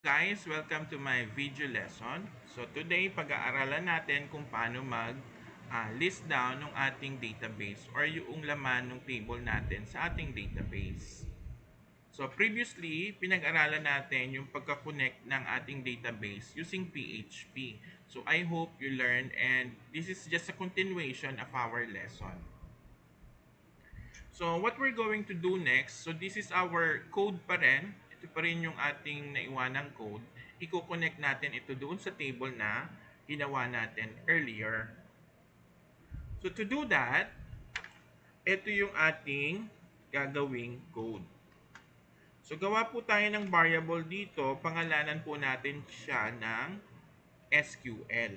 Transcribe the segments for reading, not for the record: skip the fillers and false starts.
Guys, welcome to my video lesson. So today, pag-aaralan natin kung paano list down ng ating database or yung laman ng table natin sa ating database. So previously, pinag-aralan natin yung pagka-connect ng ating database using PHP. So I hope you learned and this is just a continuation of our lesson. So what we're going to do next, so this is our code pa rin. Ito pa rin yung ating naiwanang code. Iko-connect natin ito doon sa table na ginawa natin earlier. So to do that, ito yung ating gagawing code. So gawa po tayo ng variable dito, pangalanan po natin siya ng SQL.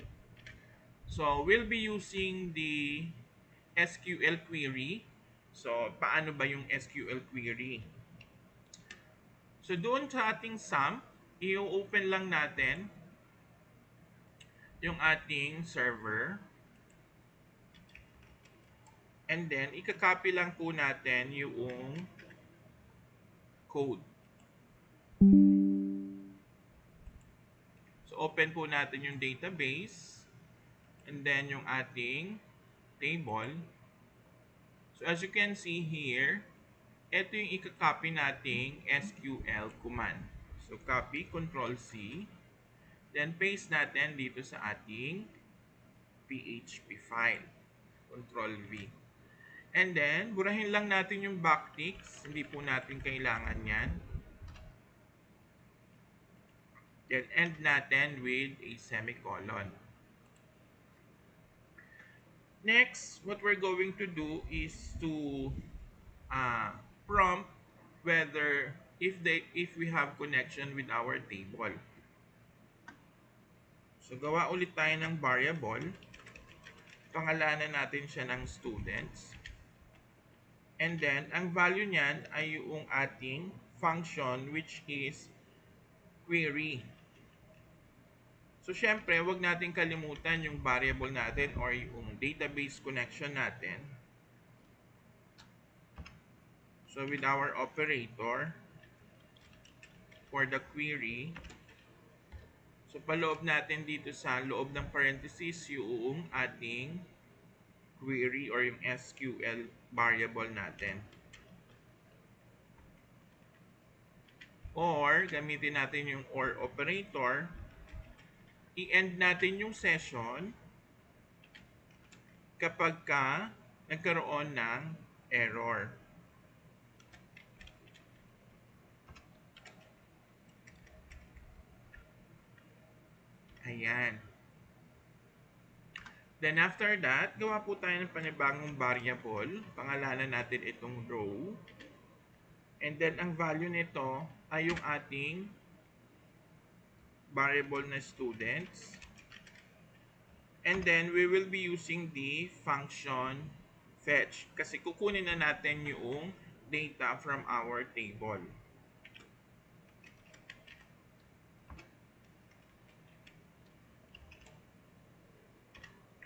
So we'll be using the SQL query. So paano ba yung SQL query? So doon sa ating sum, i-open lang natin yung ating server. And then, ika-copy lang po natin yung code. So open po natin yung database. And then yung ating table. So as you can see here, ito yung ika-copy nating SQL command. So copy, Control C. Then paste natin dito sa ating PHP file. Control V. And then, burahin lang natin yung backticks. Hindi po natin kailangan yan. Then, end natin with a semicolon. Next, what we're going to do is to prompt whether if we have connection with our table. So, gawa ulit tayo ng variable. Pangalanan natin siya ng students. And then, ang value niyan ay yung ating function which is query. So, syempre, wag natin kalimutan yung variable natin or yung database connection natin. So, with our operator for the query, so paloob natin dito sa loob ng parenthesis yung ating query or yung SQL variable natin. Or, gamitin natin yung OR operator, i-end natin yung session kapag nagkaroon ng error. Ayan. Then after that, gawa po tayo ng panibagong variable. Pangalanan natin itong row. And then ang value nito ay yung ating variable na students. And then we will be using the function fetch kasi kukunin na natin yung data from our table.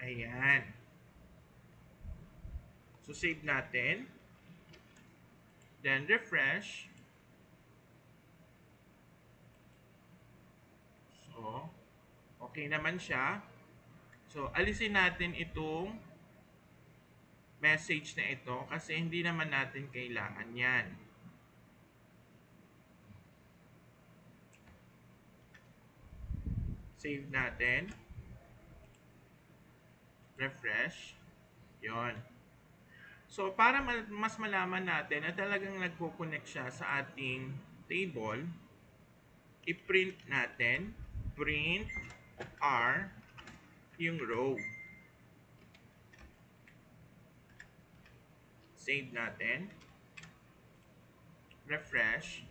Ayan. So save natin. Then refresh. So, okay naman siya. So, alisin natin itong message na ito kasi hindi naman natin kailangan yan. Save natin. Refresh. Yon. So, para mas malaman natin na talagang nagko-connect siya sa ating table, i-print natin, print R, yung row. Save natin. Refresh.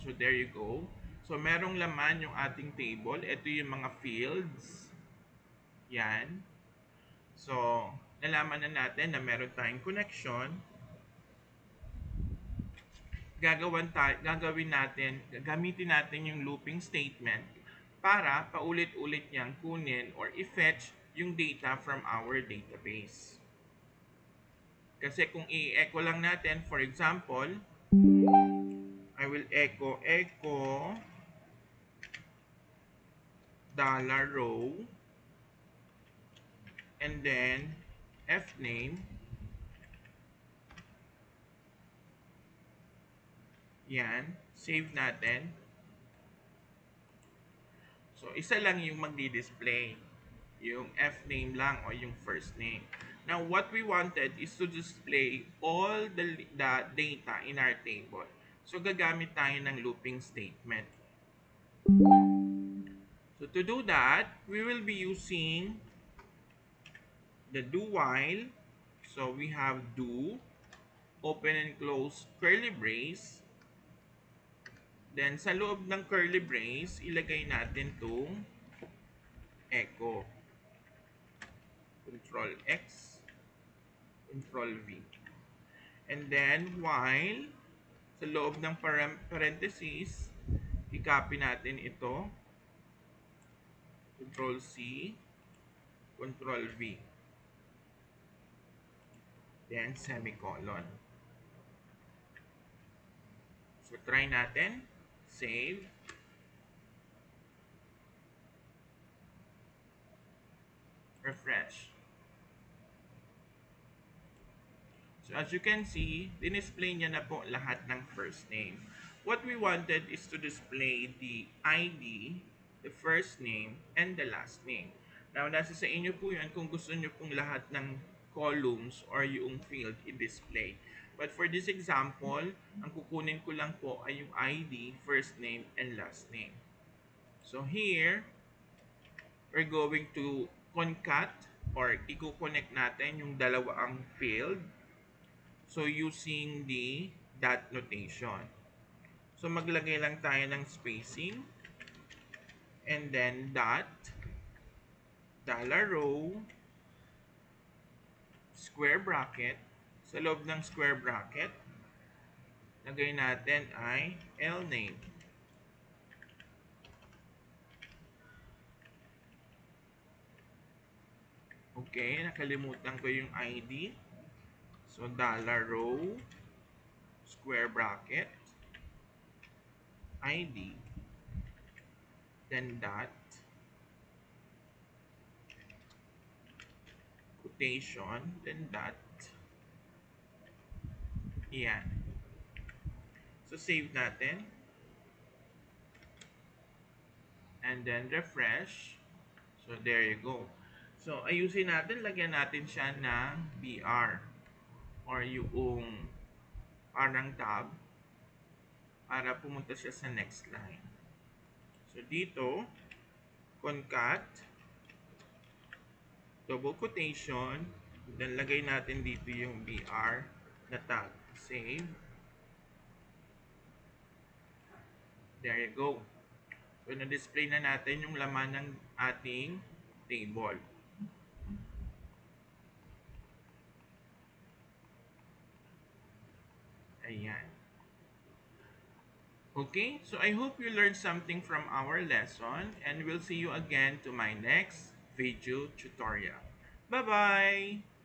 So, there you go. So, merong laman yung ating table. Ito yung mga fields. Yan. So, nalaman na natin na meron tayong connection. Gagamitin natin yung looping statement para paulit-ulit niyang kunin or i-fetch yung data from our database. Kasi kung i-echo lang natin, for example, I will echo dollar row, and then fname. Yan. Save natin. So, isa lang yung magdi-display. Yung fname lang o yung first name. Now, what we wanted is to display all the data in our table. So, gagamit tayo ng looping statement. So, to do that, we will be using the do while. So, we have do, open and close curly brace. Then, sa loob ng curly brace, ilagay natin itong echo. Control X, Control V. And then, while sa loob ng parentheses, i-copy natin ito. Control C, Control V. Then, semicolon. So, try natin. Save. Refresh. So, as you can see, dinisplay niya na po lahat ng first name. What we wanted is to display the ID, the first name, and the last name. Now, nasa sa inyo po yan kung gusto nyo pong lahat ng columns or yung field i-display. But for this example, ang kukunin ko lang po ay yung ID, first name, and last name. So, here, we're going to concat or i-connect natin yung dalawang field. So, using the dot notation. So, maglagay lang tayo ng spacing. And then, dot, dollar row, square bracket. Sa loob ng square bracket, lagay natin ay lname. Okay, nakalimutan ko yung ID. So, dollar row, square bracket, ID, then dot, quotation, then dot. Yan. So, save natin. And then refresh. So, there you go. So, ayusin natin, lagyan natin siya ng BR or yung parang tab para pumunta siya sa next line. So, dito, concat, double quotation, then lagay natin dito yung BR na tag. Save. There you go. So, na-display na natin yung laman ng ating table. Ayan. Okay, so I hope you learned something from our lesson and we'll see you again to my next video tutorial. Bye-bye!